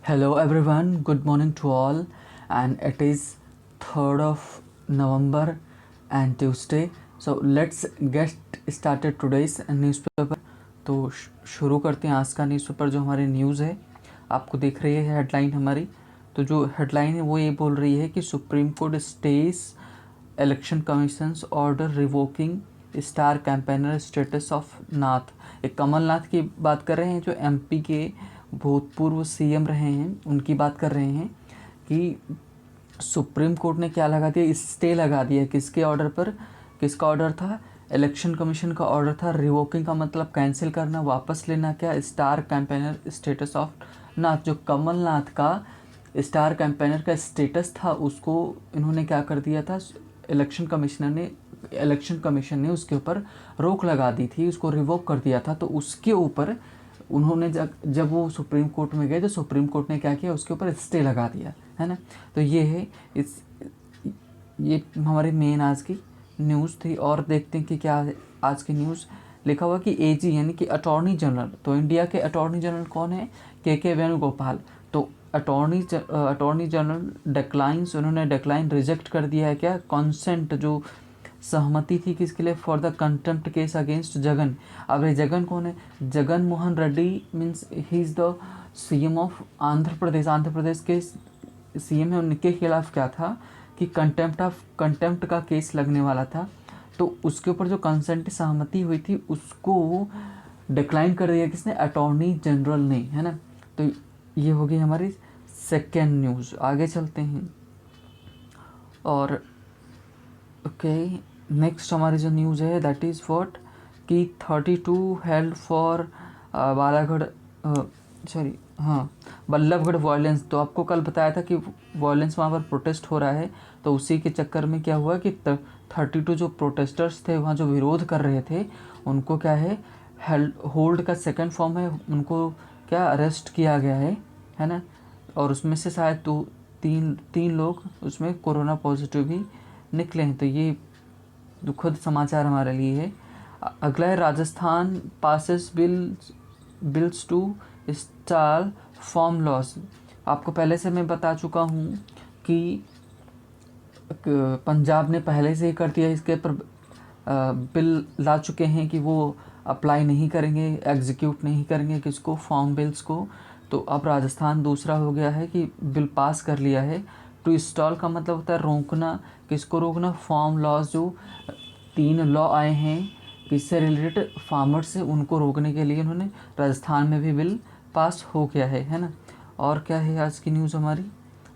Hello everyone, good morning to all, and it is 3rd of November and Tuesday. So let's get started today's newspaper. तो शुरू करते हैं आज का newspaper जो हमारी न्यूज़ है। आपको दिख रही है हेडलाइन हमारी। तो जो हेडलाइन है वो ये बोल रही है कि supreme court stays election commission's order revoking star campaigner status of Nath. एक कमलनाथ की बात कर रहे हैं जो एमपी के भूतपूर्व सीएम रहे हैं, उनकी बात कर रहे हैं कि सुप्रीम कोर्ट ने क्या लगा दिया, स्टे लगा दिया। किसके ऑर्डर पर? किसका ऑर्डर था? इलेक्शन कमीशन का ऑर्डर था। रिवोकिंग का मतलब कैंसिल करना, वापस लेना। क्या? स्टार कैंपेनर स्टेटस ऑफ नाथ। जो कमलनाथ का स्टार कैंपेनर का स्टेटस था उसको इन्होंने क्या कर दिया था, इलेक्शन कमीशन ने उसके ऊपर रोक लगा दी थी, उसको रिवोक कर दिया था। तो उसके ऊपर उन्होंने जब वो सुप्रीम कोर्ट में गए तो सुप्रीम कोर्ट ने क्या किया, उसके ऊपर स्टे लगा दिया, है ना। तो ये है ये हमारी मेन आज की न्यूज़ थी। और देखते हैं कि क्या है आज की न्यूज़। लिखा हुआ कि एजी यानी कि अटॉर्नी जनरल, तो इंडिया के अटॉर्नी जनरल कौन है? के वेणुगोपाल। तो अटॉर्नी जनरल डिक्लाइंस, उन्होंने डिक्लाइन रिजेक्ट कर दिया है। क्या? कॉन्सेंट, जो सहमति थी किसके लिए? For the contempt case against Jagan. अब ये जगन कौन है? Jagan Mohan Reddy means he is the CM of Andhra Pradesh. Andhra Pradesh के सीएम है। उनके खिलाफ क्या था कि कंटेम्प्ट का केस लगने वाला था। तो उसके ऊपर जो कंसेंट सहमति हुई थी उसको डिक्लाइन कर दिया किसने? अटॉर्नी जनरल ने, है ना। तो ये होगी हमारी सेकेंड न्यूज़। आगे चलते हैं और ओके नेक्स्ट हमारी जो न्यूज़ है दैट इज़ व्हाट कि 32 हेल्ड फॉर बालागढ़ सॉरी हाँ बल्लभगढ़ वायलेंस। तो आपको कल बताया था कि वायलेंस वहाँ पर प्रोटेस्ट हो रहा है। तो उसी के चक्कर में क्या हुआ कि 32 जो प्रोटेस्टर्स थे वहाँ जो विरोध कर रहे थे उनको क्या है, होल्ड का सेकंड फॉर्म है, उनको क्या अरेस्ट किया गया है ना। और उसमें से शायद तो तीन लोग उसमें कोरोना पॉजिटिव भी निकले हैं। तो ये दुखद समाचार हमारे लिए है। अगला है Rajasthan passes bills to install farm laws. आपको पहले से मैं बता चुका हूँ कि पंजाब ने पहले से ही कर दिया, इसके पर बिल ला चुके हैं कि वो अप्लाई नहीं करेंगे, एग्जीक्यूट नहीं करेंगे किसको, फार्म बिल्स को। तो अब राजस्थान दूसरा हो गया है कि बिल पास कर लिया है। टू इंस्टॉल का मतलब होता है रोकना। किसको रोकना? Farm laws. जो 3 लॉ आए हैं किससे रिलेटेड? फार्मर से, उनको रोकने के लिए उन्होंने राजस्थान में भी बिल पास हो गया है ना। और क्या है आज की न्यूज़ हमारी,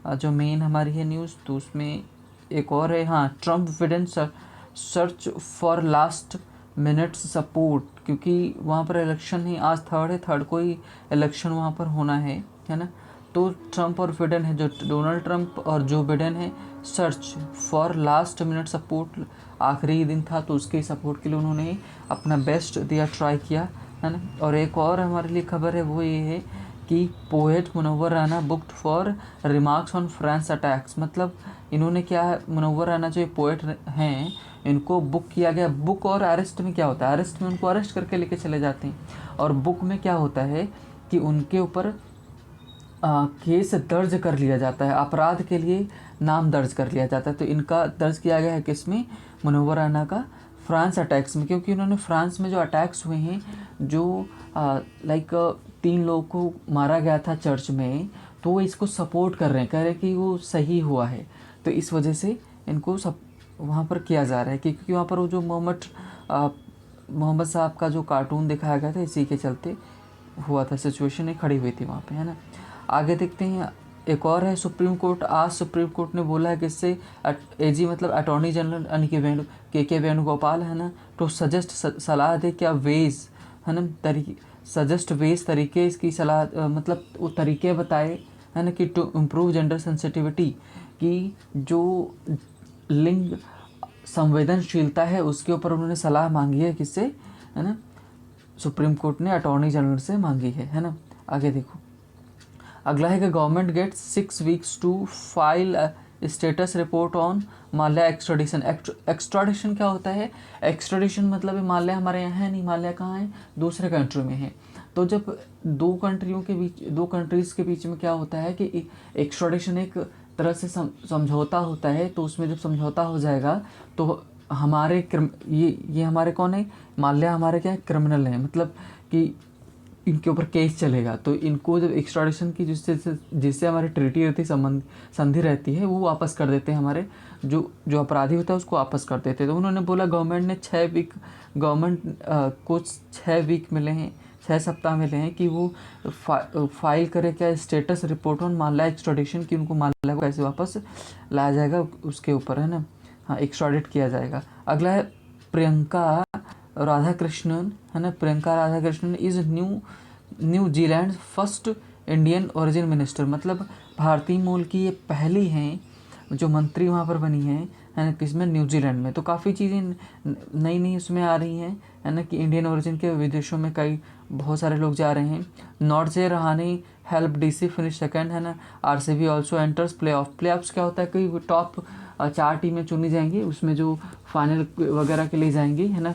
जो मेन हमारी है न्यूज़, तो उसमें एक और है। हाँ, Trump Biden search for last minute support, क्योंकि वहाँ पर इलेक्शन ही आज थर्ड को ही इलेक्शन वहाँ पर होना है ना। तो ट्रम्प और बिडेन है, जो डोनाल्ड ट्रम्प और जो बिडेन है, search for last minute support, आखिरी दिन था तो उसके सपोर्ट के लिए उन्होंने अपना बेस्ट दिया, ट्राई किया, है ना। और एक और हमारे लिए खबर है वो ये है कि poet Munawwar Rana booked for remarks on France attacks. मतलब इन्होंने क्या है, मुनव्वर राना जो पोएट हैं इनको बुक किया गया। बुक और अरेस्ट में क्या होता है? अरेस्ट में उनको अरेस्ट करके लेके चले जाते हैं, और बुक में क्या होता है कि उनके ऊपर केस दर्ज कर लिया जाता है, अपराध के लिए नाम दर्ज कर लिया जाता है। तो इनका दर्ज किया गया है किसमें? मुनव्वर राना का फ्रांस अटैक्स में, क्योंकि उन्होंने फ्रांस में जो अटैक्स हुए हैं, जो लाइक 3 लोगों को मारा गया था चर्च में, तो वो इसको सपोर्ट कर रहे हैं, कह रहे हैं कि वो सही हुआ है। तो इस वजह से इनको सब वहाँ पर किया जा रहा है, क्योंकि वहाँ पर वो जो मोहम्मद साहब का जो कार्टून दिखाया गया था, इसी के चलते हुआ था, सिचुएशन ही खड़ी हुई थी वहाँ पे, है ना। आगे देखते हैं एक और है सुप्रीम कोर्ट। आज सुप्रीम कोर्ट ने बोला है कि इससे एजी मतलब अटॉर्नी जनरल यानी कि के वेणुगोपाल, है ना, तो सजेस्ट सलाह दे क्या वेज, है ना, सजेस्ट वेज तरीके, इसकी सलाह मतलब वो तरीके बताए, है ना, कि टू इम्प्रूव जेंडर सेंसिटिविटी, कि जो लिंग संवेदनशीलता है उसके ऊपर उन्होंने सलाह मांगी है किससे, है ना, सुप्रीम कोर्ट ने अटॉर्नी जनरल से मांगी है ना। आगे देखो अगला है कि government gets 6 weeks to file status report on Mallya extradition. क्या होता है? एक्स्ट्राडिशन मतलब माल्या हमारे यहाँ है नहीं, माल्या कहाँ है? दूसरे कंट्री में है। तो जब दो कंट्रीज़ के बीच में क्या होता है कि एक्स्ट्राडिशन एक तरह से समझौता होता है, तो उसमें जब समझौता हो जाएगा तो हमारे ये हमारे कौन है, माल्या हमारे क्या है, क्रिमिनल हैं, मतलब कि इनके ऊपर केस चलेगा। तो इनको जब एक्स्ट्राडिशन की जिससे हमारी ट्रीटी रहती संधि रहती है, वो वापस कर देते हैं, हमारे जो अपराधी होता है उसको वापस कर देते हैं। तो उन्होंने बोला गवर्नमेंट को 6 वीक मिले हैं, 6 सप्ताह मिले हैं कि वो फाइल करे क्या status report on Mallya extradition, कि उनको माल्या को कैसे वापस लाया जाएगा उसके ऊपर, है ना। हाँ, एक्स्ट्राडिट किया जाएगा। अगला है प्रियंका राधाकृष्णन, है ना। Priyanka Radhakrishnan is New Zealand first Indian origin minister, मतलब भारतीय मूल की ये पहली हैं जो मंत्री वहाँ पर बनी हैं, है ना, किसमें, न्यूजीलैंड में। तो काफ़ी चीज़ें नई नई उसमें आ रही हैं, है ना, कि इंडियन ओरिजिन के विदेशों में बहुत सारे लोग जा रहे हैं। Nortje Rahane help DC finish second, है ना। आरसीबी ऑल्सो एंटर्स प्लेऑफ्स क्या होता है कि टॉप 4 टीमें चुनी जाएंगी, उसमें जो फाइनल वगैरह के लिए जाएंगी, है ना,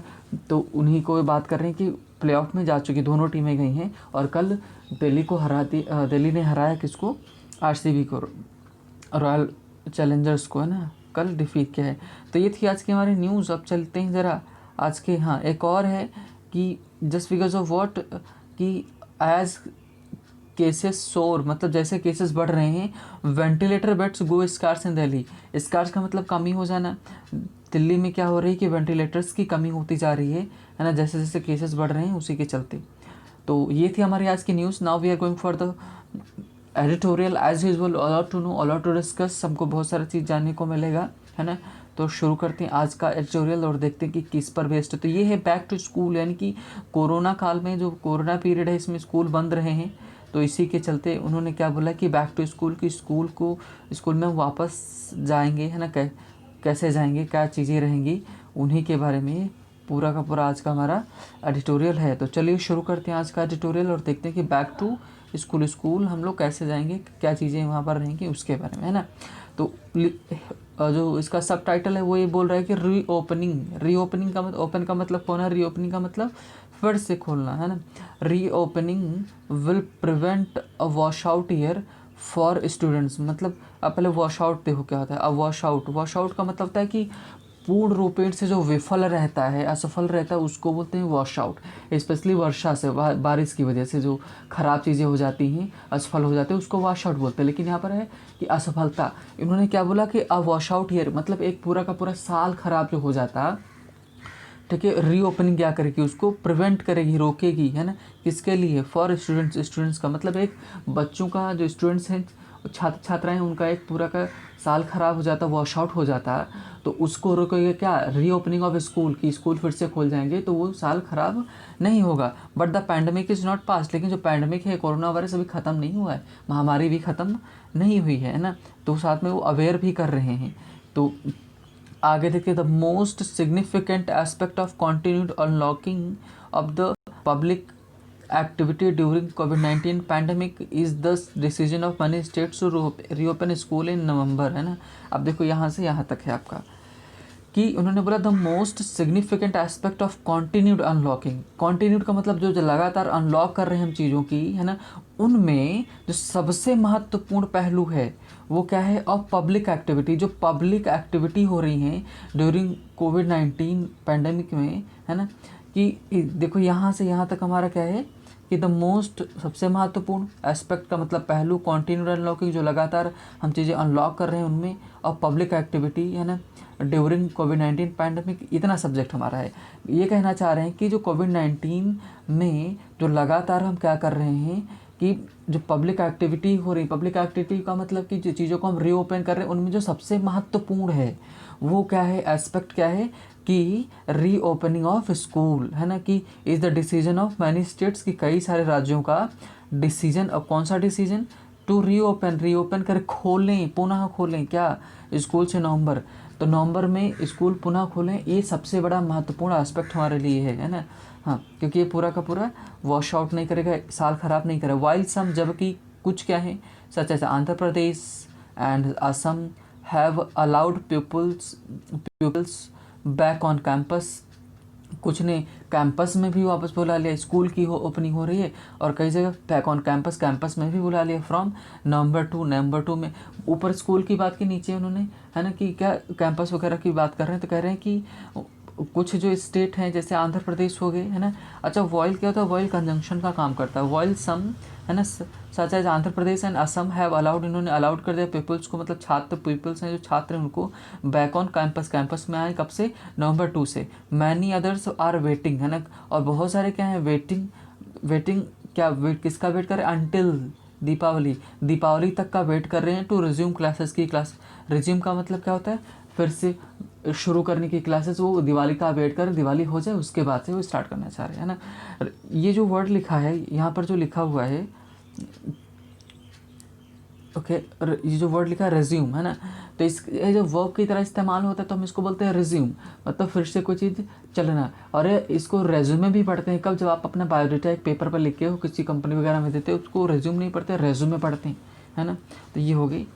तो उन्हीं को बात कर रहे हैं कि प्लेऑफ में जा चुकी दोनों टीमें गई हैं। और कल दिल्ली ने हराया किसको, आरसीबी को, रॉयल चैलेंजर्स को, है ना, कल डिफीट किया है। तो ये थी आज की हमारी न्यूज़। अब चलते हैं ज़रा आज के, हाँ, एक और है कि जस्ट बिकॉज ऑफ व्हाट, कि एज केसेस सोर, मतलब जैसे केसेस बढ़ रहे हैं, वेंटिलेटर बेड्स गो स्कार्स इन दिल्ली। स्कार्स का मतलब कमी हो जाना। दिल्ली में क्या हो रही है कि वेंटिलेटर्स की कमी होती जा रही है ना, जैसे जैसे केसेस बढ़ रहे हैं उसी के चलते। तो ये थी हमारी आज की news. Now we are going for the editorial as usual, a lot to know, a lot to discuss, हमको बहुत सारी चीज़ जानने को मिलेगा, है ना। तो शुरू करते हैं आज का एडिटोरियल और देखते हैं कि किस पर बेस्ड है। तो ये है बैक टू स्कूल, यानी कि कोरोना काल में जो कोरोना पीरियड है इसमें स्कूल बंद रहे हैं, तो इसी के चलते उन्होंने क्या बोला कि बैक टू स्कूल, की स्कूल में वापस जाएंगे, है ना, कैसे जाएंगे, क्या चीज़ें रहेंगी, उन्हीं के बारे में पूरा का पूरा आज का हमारा एडिटोरियल है। तो चलिए शुरू करते हैं आज का एडिटोरियल और देखते हैं कि बैक टू स्कूल हम लोग कैसे जाएंगे, क्या चीज़ें वहाँ पर रहेंगी उसके बारे में, है ना। तो जो इसका सब टाइटल है वो ये बोल रहा है कि रीओपनिंग का मतलब, ओपन का मतलब कौन है, रीओपनिंग का मतलब फिर से खोलना, है ना। Reopening will prevent a wash out year for students, मतलब अब पहले वॉश आउट देखो क्या होता है। अब वॉश आउट का मतलब होता है कि पूर्ण रूपेण से जो विफल रहता है, असफल रहता है, उसको बोलते हैं वॉश आउट। स्पेशली वर्षा से, बारिश की वजह से जो खराब चीज़ें हो जाती हैं, असफल हो जाते हैं, उसको वॉश आउट बोलते हैं। लेकिन यहाँ पर है कि असफलता, इन्होंने क्या बोला कि अ वॉश आउट ईयर मतलब एक पूरा का पूरा साल खराब जो हो जाता, ठीक है, रीओपनिंग क्या करेगी, उसको प्रिवेंट करेगी, रोकेगी, है ना। किसके लिए, फॉर स्टूडेंट्स का मतलब एक बच्चों का, जो स्टूडेंट्स हैं, छात्र छात्राएं, उनका एक पूरा का साल ख़राब हो जाता, वॉश आउट हो जाता, तो उसको रोकेगा क्या, रीओपनिंग ऑफ स्कूल, की स्कूल फिर से खोल जाएंगे तो वो साल ख़राब नहीं होगा। But the pandemic is not pass, लेकिन जो पैंडमिक है, कोरोना वायरस अभी ख़त्म नहीं हुआ है, महामारी भी ख़त्म नहीं हुई है ना। तो साथ में वो अवेयर भी कर रहे हैं। तो आगे देखिए, the most significant aspect of continued unlocking of the public activity during COVID-19 pandemic is the decision of many states to reopen school in November, है ना। अब देखो यहाँ से यहाँ तक है आपका, कि उन्होंने बोला the most significant aspect of continued unlocking. Continued का मतलब जो लगातार अनलॉक कर रहे हैं हम चीज़ों की, है ना, उनमें जो सबसे महत्वपूर्ण पहलू है वो क्या है, ऑफ पब्लिक एक्टिविटी, जो पब्लिक एक्टिविटी हो रही हैं ड्यूरिंग कोविड-19 पैंडमिक में, है ना। कि देखो यहाँ से यहाँ तक हमारा क्या है कि द मोस्ट, सबसे महत्वपूर्ण, एस्पेक्ट का मतलब पहलू, कॉन्टिन्यूड अनलॉकिंग, जो लगातार हम चीज़ें अनलॉक कर रहे हैं उनमें, और पब्लिक एक्टिविटी, है ना, ड्यूरिंग कोविड-19 पैंडमिक, इतना सब्जेक्ट हमारा है। ये कहना चाह रहे हैं कि जो कोविड-19 में जो लगातार हम क्या कर रहे हैं कि जो पब्लिक एक्टिविटी हो रही, पब्लिक एक्टिविटी का मतलब कि जो चीज़ों को हम रीओपन कर रहे हैं, उनमें जो सबसे महत्वपूर्ण है वो क्या है, एस्पेक्ट क्या है, कि रीओपनिंग ऑफ स्कूल, है ना, कि is the decision of many states, की कई सारे राज्यों का डिसीजन। अब कौन सा डिसीजन, टू रीओपन कर, खोलें, पुनः खोलें क्या, स्कूल से नवंबर, तो नवंबर में स्कूल पुनः खोलें, ये सबसे बड़ा महत्वपूर्ण एस्पेक्ट हमारे लिए है ना। हाँ, क्योंकि ये पूरा का पूरा वॉश आउट नहीं करेगा, साल ख़राब नहीं करेगा। वाइल सम, जबकि कुछ क्या है, such as Andhra Pradesh and Assam have allowed pupils back on campus कुछ ने कैंपस में भी वापस बुला लिया, स्कूल की ओपनिंग हो रही है और कई जगह बैक ऑन कैंपस में भी बुला लिया फ्रॉम नवंबर 2 में। ऊपर स्कूल की बात की, नीचे उन्होंने, है ना, कि क्या कैंपस वगैरह की बात कर रहे हैं, तो कह रहे हैं कि कुछ जो स्टेट हैं जैसे आंध्र प्रदेश हो गए, है ना। अच्छा, वॉइल क्या होता है? वॉइल कंजंक्शन का काम करता है। वॉइल सम, है ना, such as Andhra Pradesh and Assam have allowed, इन्होंने अलाउड कर दिया पीपल्स को, मतलब छात्र, पीपल्स हैं जो छात्र हैं उनको बैक ऑन कैंपस में आए। कब से? नवंबर 2 से। मैनी अदर्स आर वेटिंग, है ना, और बहुत सारे क्या है, वेटिंग क्या, वेट किसका वेट कर रहे हैं? अंटिल दीपावली तक का वेट कर रहे हैं टू रिज्यूम क्लासेस की क्लास। रिज्यूम का मतलब क्या होता है? फिर से शुरू करने की क्लासेस। वो दिवाली का वेट कर, दिवाली हो जाए उसके बाद से वो स्टार्ट करना चाह रहे हैं, है ना। ये जो वर्ड लिखा है यहाँ पर, जो लिखा हुआ है, ओके, ये जो वर्ड लिखा है रेज्यूम, है ना, तो ये जो वर्ब की तरह इस्तेमाल होता है तो हम इसको बोलते हैं रिज्यूम, मतलब फिर से कोई चीज़ चलना। और इसको रेज्यूमे भी पढ़ते हैं कब? जब आप अपना बायोडाटा एक पेपर पर लिखे हो, किसी कंपनी वगैरह में देते हो, उसको रेज्यूम नहीं पढ़ते, रेज्यूमे पढ़ते हैं, है ना। तो ये हो गई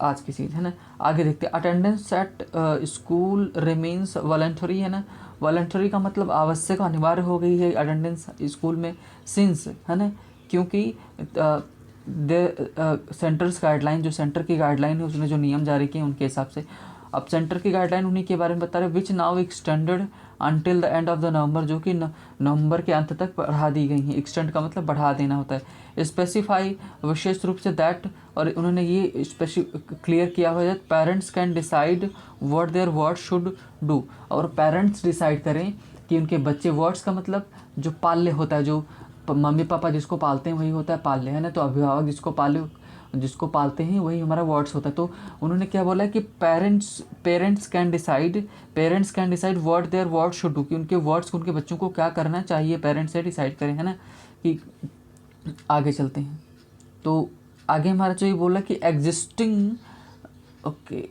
आज की चीज़, है ना। आगे देखते हैं। Attendance at school remains voluntary, है ना। वॉलंटरी का मतलब आवश्यक, अनिवार्य हो गई है अटेंडेंस स्कूल में, सिंस, है ना, क्योंकि सेंटर्स गाइडलाइन, जो सेंटर की गाइडलाइन है, उसने जो नियम जारी किए उनके हिसाब से। अब सेंटर की गाइडलाइन उन्हीं के बारे में बता रहे, which now extended until the end of the नवंबर, जो कि नवंबर के अंत तक बढ़ा दी गई हैं। एक्सटेंड का मतलब बढ़ा देना होता है। स्पेसिफाई, विशेष रूप से, दैट, और उन्होंने ये क्लियर किया हुआ है, parents can decide what their word should do, और पेरेंट्स डिसाइड करें कि उनके बच्चे, वर्ड्स का मतलब जो पाल्य होता है, जो मम्मी पापा जिसको पालते हैं वही होता है पाल्य, है ना। तो अभिभावक जिसको पालते हैं वही हमारा वर्ड्स होता है। तो उन्होंने क्या बोला है कि parents can decide what their word should do, कि उनके वर्ड्स, उनके बच्चों को क्या करना चाहिए, पेरेंट्स से डिसाइड करें, है ना। कि आगे चलते हैं तो आगे हमारा जो ये बोला कि एग्जिस्टिंग, ओके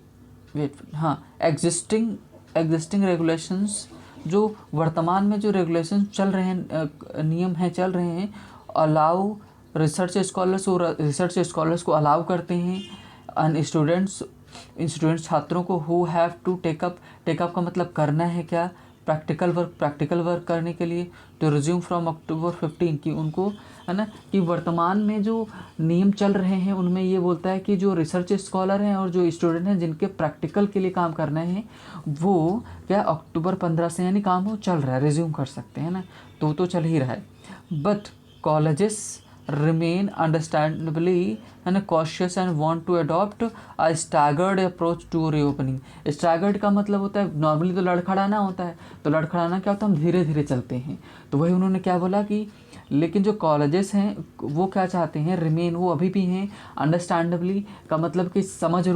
वेट, हाँ, एग्जिस्टिंग रेगुलेशंस, जो वर्तमान में जो रेगुलेशन चल रहे हैं, नियम हैं चल रहे हैं, अलाउ रिसर्च स्कॉलर्स को अलाउ करते हैं, एंड स्टूडेंट्स छात्रों को, हु हैव टू टेकअप का मतलब करना है क्या, प्रैक्टिकल वर्क करने के लिए, टू रिज्यूम फ्रॉम अक्टूबर 15, कि उनको, है ना, कि वर्तमान में जो नियम चल रहे हैं उनमें ये बोलता है कि जो रिसर्च स्कॉलर हैं और जो स्टूडेंट हैं जिनके प्रैक्टिकल के लिए काम करना है, वो क्या अक्टूबर 15 से, यानी काम वो चल रहा है, रिज्यूम कर सकते हैं ना, तो चल ही रहा है। But colleges remain understandably and cautious and want to adopt a staggered approach to reopening। staggered का मतलब होता है, नॉर्मली तो लड़खड़ाना होता है, तो लड़खड़ाना क्या होता है, हम धीरे धीरे चलते हैं। तो वही उन्होंने क्या बोला कि लेकिन जो कॉलेजेस हैं वो क्या चाहते हैं, रिमेन, वो अभी भी हैं, अंडरस्टैंडेबली का मतलब कि समझ और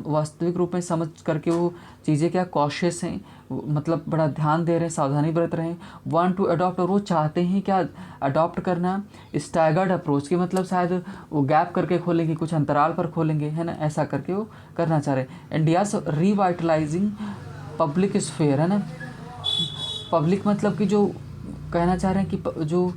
वास्तविक रूप में समझ करके वो चीज़ें क्या, कॉशियस हैं, मतलब बड़ा ध्यान दे रहे हैं, सावधानी बरत रहे हैं। वांट टू अडॉप्ट, और वो चाहते हैं क्या, अडॉप्ट करना स्टैगर्ड अप्रोच, के मतलब शायद वो गैप करके खोलेंगे, कुछ अंतराल पर खोलेंगे, है ना, ऐसा करके वो करना चाह रहे हैं। इंडियाज रिवाइटलाइजिंग पब्लिक स्फेयर, है ना। पब्लिक मतलब कि जो कहना चाह रहे हैं कि जो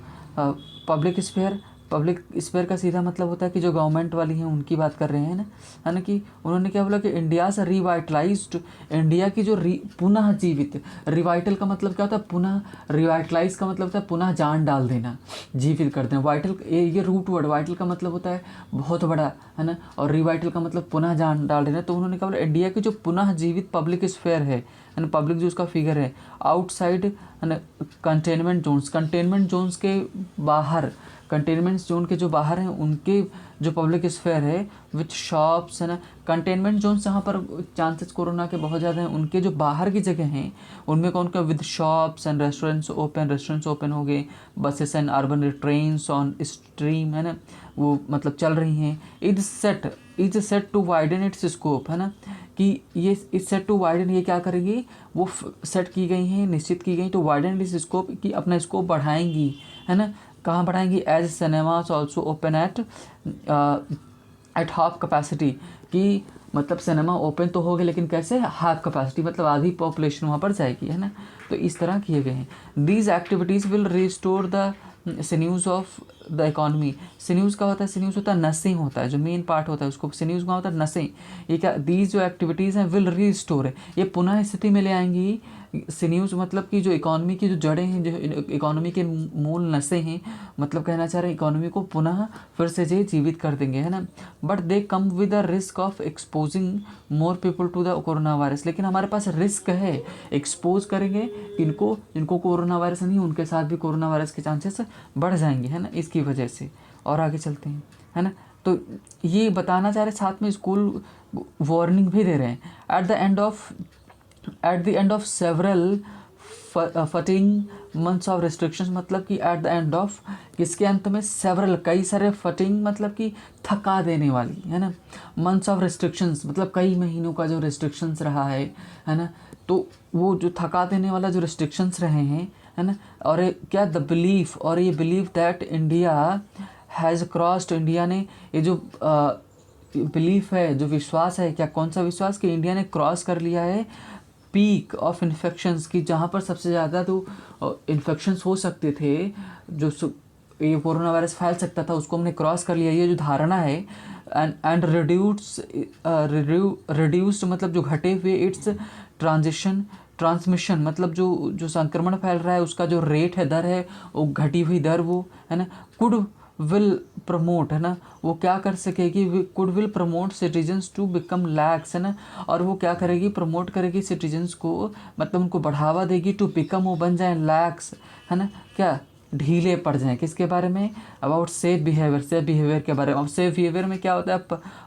पब्लिक स्फेयर का सीधा मतलब होता है कि जो गवर्नमेंट वाली हैं उनकी बात कर रहे हैं ना, है ना। कि उन्होंने क्या बोला कि इंडिया से रिवाइटलाइज्ड, इंडिया की जो पुनः जीवित, रिवाइटल का मतलब क्या होता है, पुनः, रिवाइटलाइज का मतलब होता है पुनः जान डाल देना, जीवित कर देना। वाइटल, ये रूट वर्ड, वाइटल का मतलब होता है बहुत बड़ा, है ना, और रिवाइटल का मतलब पुनः जान डाल देना। तो उन्होंने क्या बोला, इंडिया की जो पुनः जीवित पब्लिक स्फेयर है ना, पब्लिक जो उसका फिगर है, आउटसाइड, है ना, कंटेनमेंट जोन्स के बाहर, कंटेनमेंट जोन के जो बाहर हैं उनके जो पब्लिक स्फेयर है, विथ शॉप्स, है ना। कंटेनमेंट जोन जहाँ पर चांसेस कोरोना के बहुत ज़्यादा हैं, उनके जो बाहर की जगह हैं उनमें कौन क्या, with shops and restaurants open हो गए, buses and urban trains on stream, है ना, वो मतलब चल रही हैं। Is set to widen its scope, है ना, कि ये इस सेट टू वाइडन, ये क्या करेंगी, वो सेट की गई हैं, निश्चित की गई, तो वाइडन इस स्कोप, की अपना स्कोप बढ़ाएंगी, है ना। कहाँ बढ़ाएंगी, as cinemas also open at half capacity, कि मतलब सिनेमा ओपन तो हो गए लेकिन कैसे, हाफ कैपेसिटी, मतलब आधी पॉपुलेशन वहाँ पर जाएगी, है ना। तो इस तरह किए गए हैं। These activities will restore the sinews of the economy. Sinews का होता है, सिन्यूज होता है नसिंग होता है, जो मेन पार्ट होता है उसको सिन्यूज का होता है नसिंग। ये क्या, दीज जो एक्टिविटीज़ हैं विल रीस्टोर है, ये पुनः स्थिति में ले आएंगी। सिन्यूज मतलब कि जो इकोनॉमी की जो जड़ें हैं, जो इकोनॉमी के मूल नसें हैं, मतलब कहना चाह रहे हैं इकोनॉमी को पुनः फिर से ये जीवित कर देंगे, है ना। But they come with the risk of exposing more people to the corona virus. लेकिन हमारे पास रिस्क है, एक्सपोज करेंगे इनको, जिनको कोरोना वायरस नहीं उनके साथ भी कोरोना वायरस के चांसेस बढ़ जाएंगे, है ना, इसकी वजह से। और आगे चलते हैं, है ना। तो ये बताना चाह रहे, साथ में स्कूल वार्निंग भी दे रहे हैं। At the end of several fighting months of restrictions, मतलब कि एट द एंड ऑफ, किसके अंत में, सेवरल कई सारे, फटिंग मतलब कि थका देने वाली, है ना, मंथ्स ऑफ रिस्ट्रिक्शंस मतलब कई महीनों का जो रिस्ट्रिक्शंस रहा है ना। तो वो जो थका देने वाला जो रिस्ट्रिक्शंस रहे हैं, है ना। और क्या, द बिलीफ, और ये believe that India has crossed, India ने, ये जो बिलीफ है, जो विश्वास है, क्या कौन सा विश्वास, कि इंडिया ने क्रॉस कर लिया है पीक ऑफ इन्फेक्शंस की, जहाँ पर सबसे ज़्यादा तो इन्फेक्शंस हो सकते थे, जो ये कोरोना वायरस फैल सकता था, उसको हमने क्रॉस कर लिया। ये जो धारणा है, एंड रिड्यूस्ड मतलब जो घटे हुए, इट्स ट्रांसमिशन मतलब जो संक्रमण फैल रहा है उसका जो रेट है, दर है, वो घटी हुई दर, वो, है ना। कुड विल प्रमोट, है ना, वो क्या कर सकेगी, could will promote citizens to become lax, है ना। और वो क्या करेगी, प्रमोट करेगी सिटीजन्स को, मतलब उनको बढ़ावा देगी, टू बिकम, वो बन जाए लैक्स, है ना, क्या, ढीले पड़ जाएं। किसके बारे में, about safe behaviour, safe behaviour के बारे में। अब सेफ बिहेवियर में क्या होता है,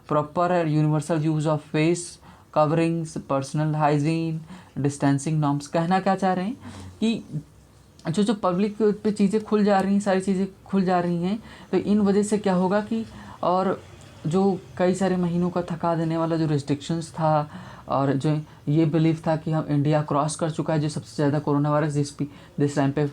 proper universal use of face coverings, personal hygiene, distancing norms. कहना क्या चाह रहे हैं कि जो पब्लिक पे चीज़ें खुल जा रही हैं, सारी चीज़ें खुल जा रही हैं, तो इन वजह से क्या होगा कि, और जो कई सारे महीनों का थका देने वाला जो रिस्ट्रिक्शंस था, और जो ये बिलीव था कि हम इंडिया क्रॉस कर चुका है, जो सबसे ज़्यादा कोरोना वायरस जिस टाइम पे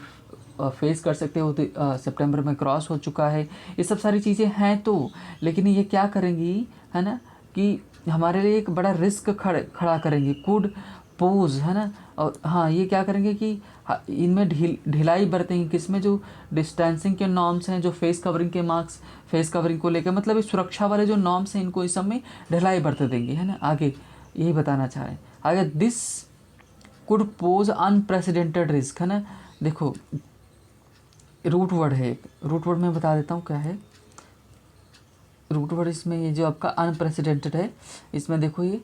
फेस कर सकते हो, तो सितंबर में क्रॉस हो चुका है। ये सब सारी चीज़ें हैं, तो लेकिन ये क्या करेंगी, है ना, कि हमारे लिए एक बड़ा रिस्क खड़ा करेंगे, कुड पोज, है ना। और हाँ, ये क्या करेंगे कि इनमें ढिलाई बरतेंगे, किसमें, जो डिस्टेंसिंग के नॉर्म्स हैं, जो फेस कवरिंग के मार्क्स, फेस कवरिंग को लेकर, मतलब इस सुरक्षा वाले जो नॉर्म्स हैं, इनको इस सब में ढिलाई बरत देंगे, है ना। आगे यही बताना चाह रहे हैं आगे, this could pose unprecedented risk, है ना। देखो रूट वर्ड है, रूट वर्ड मैं बता देता हूँ क्या है रूट वर्ड। इसमें ये जो आपका अनप्रेसिडेंटेड है, इसमें देखो ये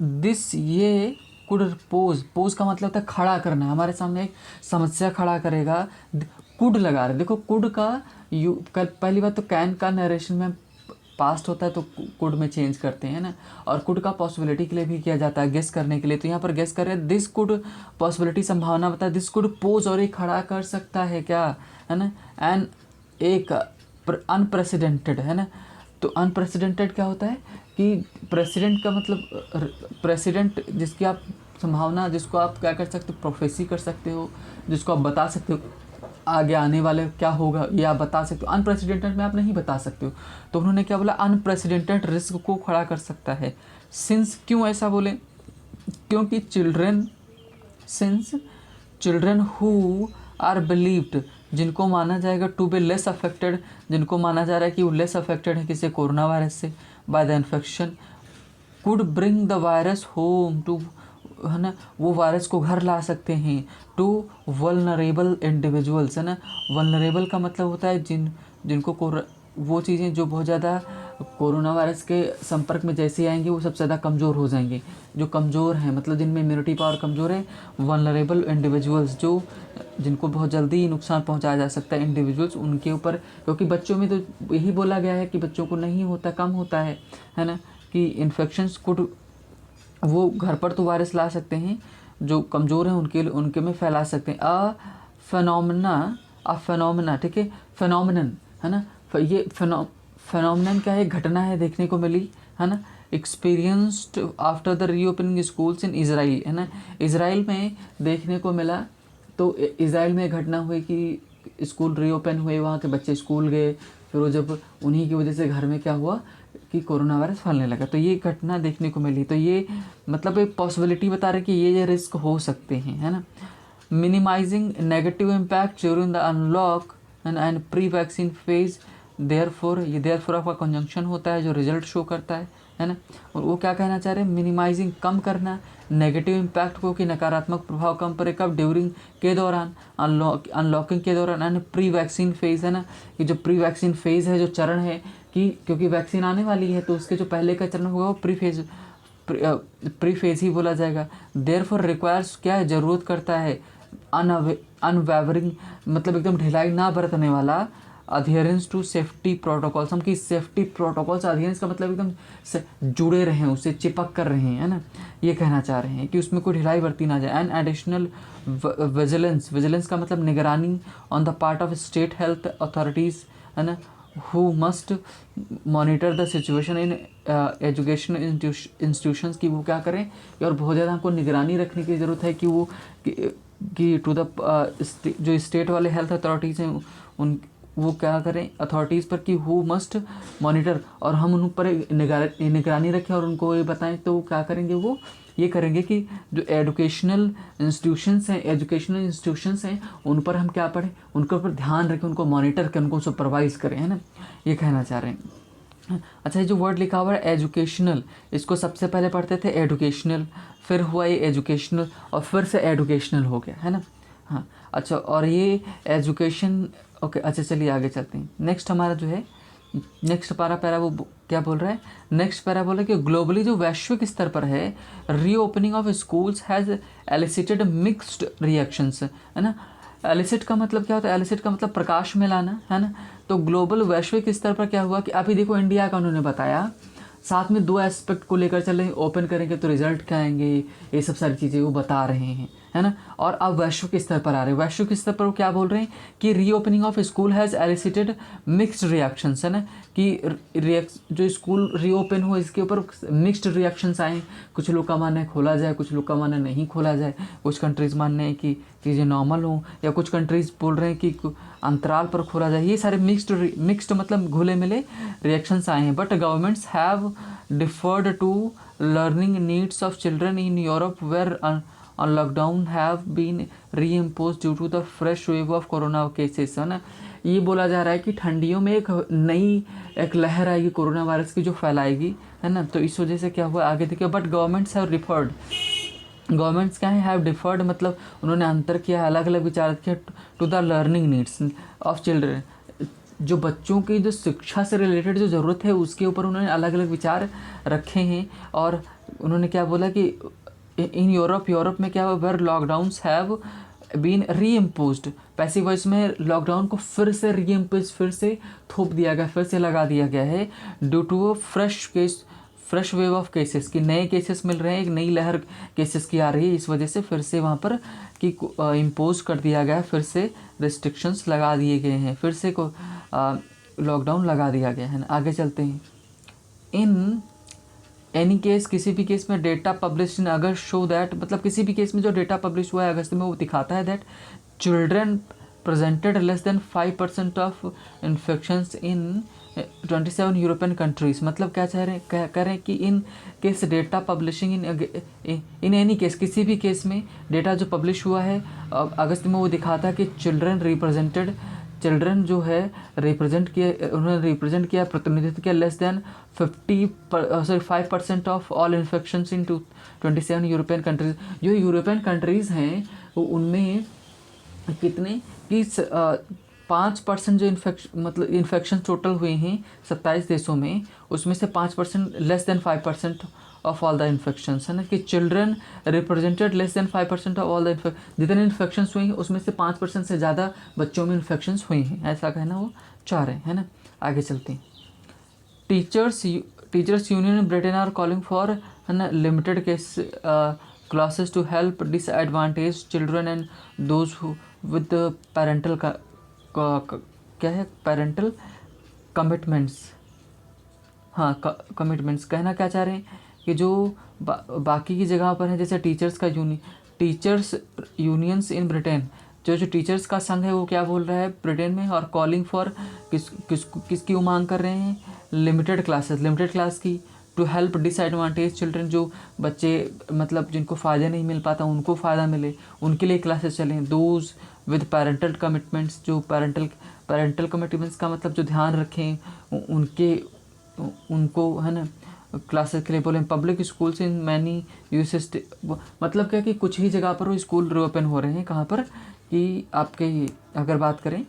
दिस, ये कुड पोज का मतलब था खड़ा करना, हमारे सामने एक समस्या खड़ा करेगा। कुड लगा रहे, देखो कुड का पहली बात तो कैन का नरेशन में पास्ट होता है तो कुड में चेंज करते हैं ना, और कुड का पॉसिबिलिटी के लिए भी किया जाता है, गेस करने के लिए। तो यहाँ पर गेस कर रहे हैं, दिस कुड पॉसिबिलिटी संभावना बताया, दिस कुड पोज, और एक खड़ा कर सकता है क्या, है ना, एंड एक अनप्रेसिडेंटेड, है ना। तो अनप्रेसिडेंटेड क्या होता है कि प्रेसिडेंट का मतलब प्रेसिडेंट, जिसकी आप संभावना, जिसको आप क्या कर सकते हो, प्रोफेसी कर सकते हो, जिसको आप बता सकते हो आगे आने वाले क्या होगा, ये आप बता सकते हो। अनप्रेसिडेंटेड में आप नहीं बता सकते हो, तो उन्होंने क्या बोला, अनप्रेसिडेंटेड रिस्क को खड़ा कर सकता है। सिंस, क्यों ऐसा बोले, क्योंकि चिल्ड्रन हु आर बिलीव्ड, जिनको माना जाएगा टू बी लेस अफेक्टेड, जिनको माना जा रहा है कि वो लेस अफेक्टेड है किसी कोरोना वायरस से, by the infection, could bring the virus home to, है ना, वो वायरस को घर ला सकते हैं, टू वल्नरेबल इंडिविजुअल्स, है ना। वल्नरेबल का मतलब होता है जिनको वो चीज़ें जो बहुत ज़्यादा कोरोना वायरस के संपर्क में जैसे आएंगे वो सबसे ज़्यादा कमज़ोर हो जाएंगे, जो कमज़ोर हैं, मतलब जिनमें इम्यूनिटी पावर कमज़ोर है, वल्नरेबल इंडिविजुअल्स, जो जिनको बहुत जल्दी नुकसान पहुंचाया जा सकता है, इंडिविजुअल्स, उनके ऊपर। क्योंकि बच्चों में तो यही बोला गया है कि बच्चों को नहीं होता, कम होता है ना, कि इन्फेक्शंस कुड, वो घर पर तो वायरस ला सकते हैं, जो कमज़ोर हैं उनके में फैला सकते हैं। अ फेनोमेना, ठीक है, फेनोमेनन, है ना। ये फेनोमेनन क्या है, घटना है, देखने को मिली, है ना, experienced after the reopening schools in Israel, है ना, इजराइल में देखने को मिला। तो इजराइल में घटना हुई कि स्कूल रीओपन हुए, वहाँ के बच्चे स्कूल गए, फिर वो जब उन्हीं की वजह से घर में क्या हुआ कि कोरोना वायरस फैलने लगा, तो ये घटना देखने को मिली। तो ये मतलब एक पॉसिबिलिटी बता रहे कि ये रिस्क हो सकते हैं, है ना। Minimising negative impact during the unlock, and pre vaccine phase therefore आपका कंजंक्शन होता है जो रिजल्ट शो करता है ना। और वो क्या कहना चाह रहे हैं, मिनिमाइजिंग कम करना नेगेटिव इम्पैक्ट को, कि नकारात्मक प्रभाव कम पड़े, कब, ड्यूरिंग के दौरान, अनलॉकिंग के दौरान, एंड प्री वैक्सीन फेज़ है ना। कि जो प्री वैक्सीन फेज़ है, जो चरण है, कि क्योंकि वैक्सीन आने वाली है तो उसके जो पहले का चरण होगा वो प्री फेज ही बोला जाएगा। देयरफॉर रिक्वायर्स क्या है, ज़रूरत करता है अनवेवरिंग मतलब एकदम ढिलाई ना बरतने वाला, अध्यरेंस टू सेफ्टी प्रोटोकॉल्स। हम कि सेफ्टी प्रोटोकॉल्स, अध्यरेंस का मतलब एकदम से जुड़े रहें, उससे चिपक कर रहे हैं, है ना। ये कहना चाह रहे हैं कि उसमें कोई ढिलाई बरती ना जाए। एंड एडिशनल विजिलेंस का मतलब निगरानी on the part of state health authorities, है ना, who must monitor the situation in educational institutions, की वो क्या करें, और बहुत ज़्यादा हमको निगरानी रखने की ज़रूरत है कि वो कि टू द जो स्टेट वाले हेल्थ अथॉरिटीज़ हैं उन वो क्या करें अथॉरिटीज़ पर, कि हु मस्ट मॉनिटर, और हम उन पर निगरानी रखें और उनको ये बताएं। तो वो क्या करेंगे, वो ये करेंगे कि जो एजुकेशनल इंस्टीट्यूशंस हैं उन पर हम क्या पढ़ें, उनके ऊपर ध्यान रखें, उनको मॉनिटर करें, उनको सुपरवाइज करें, है ना। ये कहना चाह रहे हैं। अच्छा, ये जो वर्ड लिखा हुआ है एजुकेशनल, इसको सबसे पहले पढ़ते थे एडुकेशनल, फिर हुआ ये एजुकेशनल, और फिर से एडुकेशनल हो गया, है ना। हाँ, अच्छा, और ये एजुकेशन, ओके। अच्छा, चलिए आगे चलते हैं। नेक्स्ट हमारा जो है नेक्स्ट पैरा वो क्या बोल रहा है, नेक्स्ट पैरा बोला कि ग्लोबली जो वैश्विक स्तर पर है, reopening of schools has elicited mixed reactions, है ना। एलिसिट का मतलब क्या होता है, एलिसिट का मतलब प्रकाश में लाना, है ना। तो ग्लोबल वैश्विक स्तर पर क्या हुआ कि अभी देखो इंडिया का उन्होंने बताया, साथ में दो एस्पेक्ट को लेकर चल रहे हैं, ओपन करेंगे तो रिजल्ट क्या आएंगे, ये सब सारी चीज़ें वो बता रहे हैं, है ना। और अब वैश्विक स्तर पर आ रहे हैं, वैश्विक स्तर पर वो क्या बोल रहे हैं कि reopening of school has elicited mixed reactions, है ना। कि जो स्कूल रीओपन हो इसके ऊपर मिक्स्ड रिएक्शंस आए। कुछ लोग का मानना है खोला जाए, कुछ लोग का मानना है नहीं खोला जाए, कुछ कंट्रीज़ मानने हैं कि चीज़ें नॉर्मल हों, या कुछ कंट्रीज़ बोल रहे हैं कि अंतराल पर खोला जाए। ये सारे मिक्स्ड मतलब घुले मिले रिएक्शंस आए हैं। But governments have deferred to learning needs of children in Europe where on lockdown have been reimposed due to the fresh wave of corona cases, है ना। ये बोला जा रहा है कि ठंडियों में एक लहर आएगी कोरोना वायरस की जो फैलाएगी, है ना। तो इस वजह से क्या हुआ आगे देखिए। But governments have deferred, governments क्या है, हैव डिफर्ड मतलब उन्होंने अंतर किया, अलग अलग विचार किया to the learning needs of children, जो बच्चों की जो शिक्षा से रिलेटेड जो ज़रूरत है उसके ऊपर उन्होंने अलग अलग विचार रखे हैं। और उन्होंने क्या बोला कि इन यूरोप में क्या हुआ, where lockdowns have been reimposed, passive voice में लॉकडाउन को फिर से रीइम्पोज, फिर से थोप दिया गया, फिर से लगा दिया गया है due to fresh wave of cases, कि नए केसेस मिल रहे हैं, एक नई लहर केसेस की आ रही है, इस वजह से फिर से वहाँ पर कि इम्पोज कर दिया गया, फिर से रिस्ट्रिक्शंस लगा दिए गए हैं, फिर से को लॉकडाउन लगा दिया गया है ना। आगे चलते हैं। इन एनी केस, किसी भी केस में data publish in August show that, मतलब किसी भी केस में जो डेटा पब्लिश हुआ है अगस्त में वो दिखाता है that children presented less than 5% of infections in 27 European countries. मतलब क्या कह रहे हैं कि in case data publishing in any case, किसी भी केस में डेटा जो पब्लिश हुआ है अगस्त में वो दिखाता है कि चिल्ड्रन जो है उन्होंने रिप्रेजेंट किया, प्रतिनिधित्व किया less than 5% of all infections in 27 European countries. जो यूरोपियन कंट्रीज़ हैं वो उनमें कितने कि 5% जो इन्फेक्शन टोटल हुए हैं 27 देशों में, उसमें से 5% less than 5% of all the infections, है ना। कि children represented less than 5% of all the जितने इन्फेक्शंस हुए हैं उसमें से 5% से ज़्यादा बच्चों में इन्फेक्शंस हुए हैं, ऐसा कहना वो चाह रहे हैं, है ना। आगे चलते हैं। Teachers union in Britain are calling for, है ना, limited case classes to help disadvantage children and those who with parental क्या है, पेरेंटल कमिटमेंट्स। हाँ, कमिटमेंट्स कहना क्या चाह रहे हैं कि जो बाकी की जगह पर है, जैसे टीचर्स यूनियंस इन ब्रिटेन, जो टीचर्स का संघ है वो क्या बोल रहा है ब्रिटेन में, और कॉलिंग फॉर किसकी मांग कर रहे हैं, लिमिटेड क्लास की, टू हेल्प डिसएडवांटेज चिल्ड्रन, जो बच्चे मतलब जिनको फ़ायदा नहीं मिल पाता उनको फ़ायदा मिले, उनके लिए क्लासेस चलें। दोज विद पेरेंटल कमिटमेंट्स, जो पेरेंटल पेरेंटल कमिटमेंट्स का मतलब जो ध्यान रखें उनको, है ना, क्लासेस के लिए बोलें। Public schools in many US, मतलब क्या कि कुछ ही जगह पर वो स्कूल रीओपन हो रहे हैं, कहाँ पर कि आपके अगर बात करें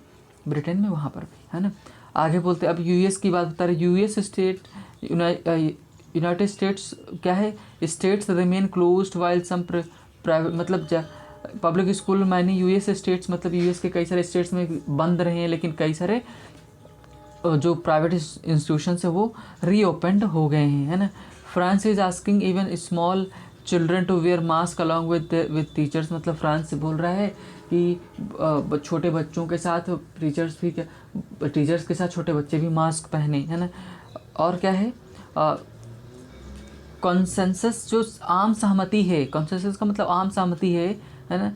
ब्रिटेन में, वहाँ पर भी, है ना। आगे बोलते अब यूएस की बात बता रहे। यूएस स्टेट, यूनाइटेड स्टेट्स क्या है, states remain closed while some private, मतलब पब्लिक स्कूल मैंने यूएस स्टेट्स मतलब यूएस के कई सारे स्टेट्स में बंद रहे हैं, लेकिन कई सारे जो प्राइवेट इंस्टीट्यूशंस है वो रीओपनड हो गए हैं, है ना। France is asking even small children to wear mask along with teachers, मतलब फ्रांस बोल रहा है कि छोटे बच्चों के साथ टीचर्स के साथ छोटे बच्चे भी मास्क पहने, है ना। और क्या है, कॉन्सेंसस जो आम सहमति है, कॉन्सेंसस का मतलब आम सहमति है ना,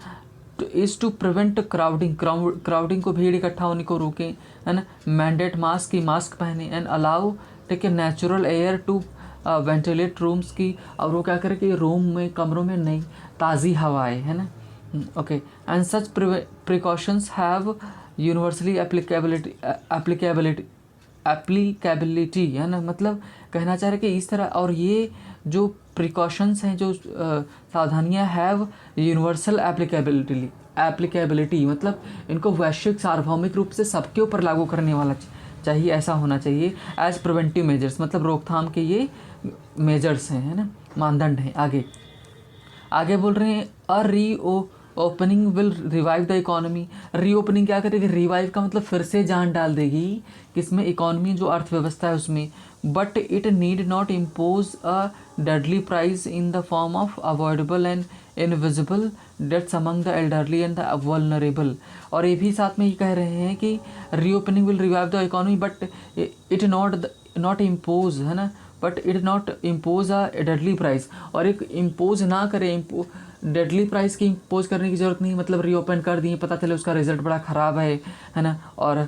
इज़ टू प्रिवेंट क्राउडिंग को, भीड़ इकट्ठा होने को रोकें, है ना। मैंडेट मास्क की, मास्क पहने, and allow take a natural air to ventilate rooms की, और वो क्या करें कि रूम में, कमरों में नई ताज़ी हवाएं, है ना। Okay, and such precautions have universally applicability, है ना। मतलब कहना चाह रहे कि इस तरह, और ये जो प्रिकॉशंस हैं, जो सावधानियां हैव यूनिवर्सल एप्लीकेबिलिटी, मतलब इनको वैश्विक सार्वभौमिक रूप से सबके ऊपर लागू करने वाला चाहिए, ऐसा होना चाहिए। एज प्रिवेंटिव मेजर्स, मतलब रोकथाम के ये मेजर्स हैं, है ना, मानदंड हैं। आगे बोल रहे हैं opening will revive the economy. Reopening क्या करेगी, रिवाइव का मतलब फिर से जान डाल देगी किसमें, इकोनॉमी जो अर्थव्यवस्था है उसमें। But it need not impose a deadly price in the form of avoidable and invisible deaths among the elderly and the vulnerable. और ये भी साथ में ये कह रहे हैं कि reopening will revive the economy but it not impose, है ना, but it not impose a deadly price, और एक इम्पोज ना करे, डेडली प्राइस की इम्पोज करने की ज़रूरत नहीं, मतलब रीओपन कर दिए, पता चले उसका रिजल्ट बड़ा ख़राब है ना, और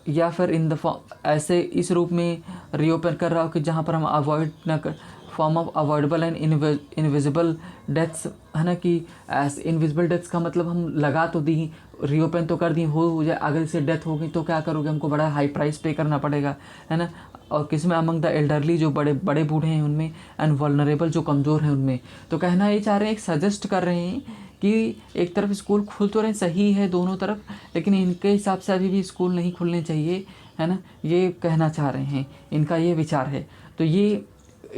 या फिर इन द फॉर्म ऐसे इस रूप में रीओपन कर रहा हो कि जहाँ पर हम अवॉइड ना कर, form of avoidable and invisible deaths, है ना, कि एस इनविजिबल डेथ्स का मतलब हम लगा तो दी, रीओपन तो कर दी, हो जाए अगर इससे डेथ हो गई तो क्या करोगे, हमको बड़ा हाई प्राइस पे करना पड़ेगा, है ना। और किसमें, अमंग द एल्डरली जो बड़े बूढ़े हैं उनमें, एंड वल्नरेबल जो कमज़ोर हैं उनमें। तो कहना ये चाह रहे हैं, सजेस्ट कर रहे हैं कि एक तरफ स्कूल खुल तो रहे, सही है दोनों तरफ, लेकिन इनके हिसाब से अभी भी स्कूल नहीं खुलने चाहिए, है ना, ये कहना चाह रहे हैं, इनका ये विचार है। तो ये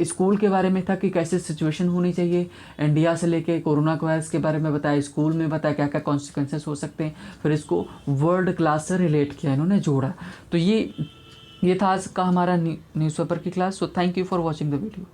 स्कूल के बारे में था कि कैसे सिचुएशन होनी चाहिए, इंडिया से लेके कोरोना वायरस के बारे में बताया, स्कूल में बताया क्या क्या कॉन्सिक्वेंसेस हो सकते हैं, फिर इसको वर्ल्ड क्लास से रिलेट किया, इन्होंने जोड़ा। तो ये था आज का हमारा न्यूज़पेपर की class. So thank you for watching the video.